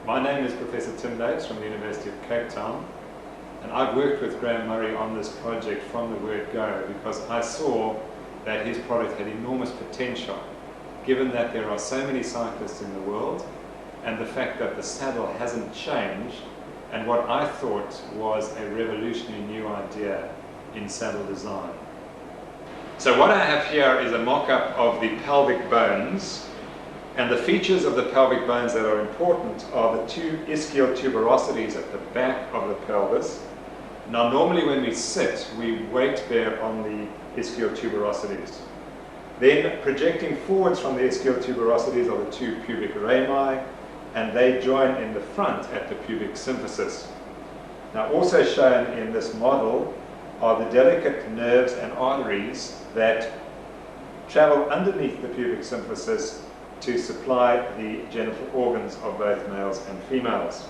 My name is Professor Tim Dates from the University of Cape Town, and I've worked with Graham Murray on this project from the word go because I saw that his product had enormous potential, given that there are so many cyclists in the world and the fact that the saddle hasn't changed, and what I thought was a revolutionary new idea in saddle design. So what I have here is a mock-up of the pelvic bones, and the features of the pelvic bones that are important are the two ischial tuberosities at the back of the pelvis. Now normally when we sit, we weight bear on the ischial tuberosities. Then projecting forwards from the ischial tuberosities are the two pubic rami, and they join in the front at the pubic symphysis. Now also shown in this model are the delicate nerves and arteries that travel underneath the pubic symphysis to supply the genital organs of both males and females.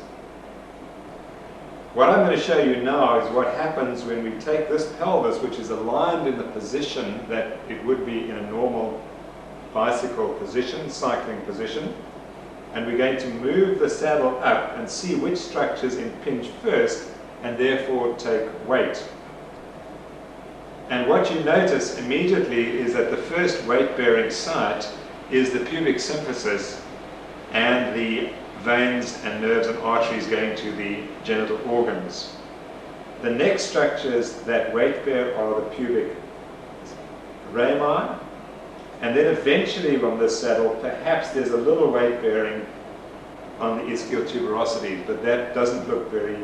What I'm going to show you now is what happens when we take this pelvis, which is aligned in the position that it would be in a normal bicycle position, cycling position, and we're going to move the saddle up and see which structures impinge first and therefore take weight. And what you notice immediately is that the first weight-bearing site is the pubic symphysis and the veins and nerves and arteries going to the genital organs. The next structures that weight bear are the pubic rami, and then eventually from this saddle perhaps there's a little weight bearing on the ischial tuberosities, but that doesn't look very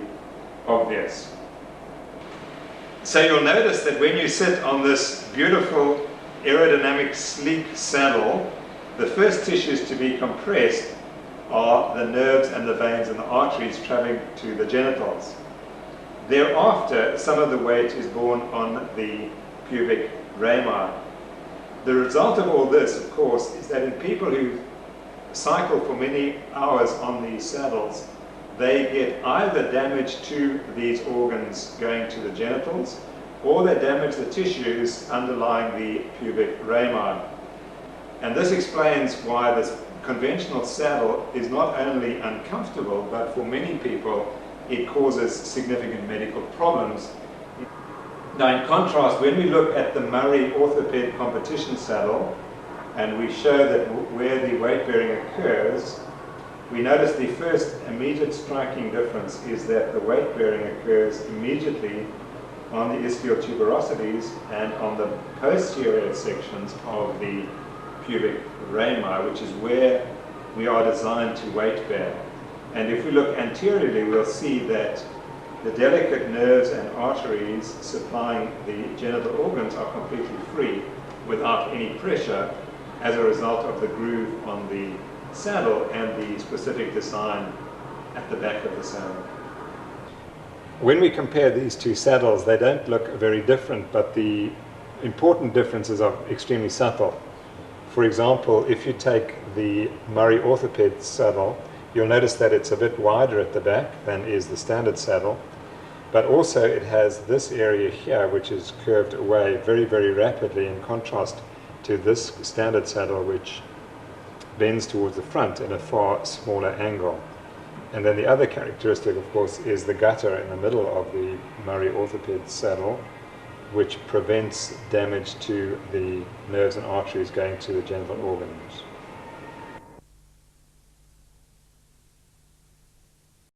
obvious. So you'll notice that when you sit on this beautiful aerodynamic sleek saddle, the first tissues to be compressed are the nerves and the veins and the arteries traveling to the genitals. Thereafter, some of the weight is borne on the pubic rami. The result of all this, of course, is that in people who cycle for many hours on these saddles, they get either damage to these organs going to the genitals, or they damage the tissues underlying the pubic rami. And this explains why this conventional saddle is not only uncomfortable, but for many people it causes significant medical problems. Now in contrast, when we look at the Murray Orthoped competition saddle and we show that where the weight bearing occurs, we notice the first immediate striking difference is that the weight bearing occurs immediately on the ischial tuberosities and on the posterior sections of the pubic rami, which is where we are designed to weight bear. And if we look anteriorly, we'll see that the delicate nerves and arteries supplying the genital organs are completely free without any pressure as a result of the groove on the saddle and the specific design at the back of the saddle. When we compare these two saddles, they don't look very different, but the important differences are extremely subtle. For example, if you take the Murray Orthoped saddle, you'll notice that it's a bit wider at the back than is the standard saddle, but also it has this area here which is curved away very, very rapidly in contrast to this standard saddle which bends towards the front in a far smaller angle. And then the other characteristic, of course, is the gutter in the middle of the Murray Orthoped saddle, which prevents damage to the nerves and arteries going to the genital organs.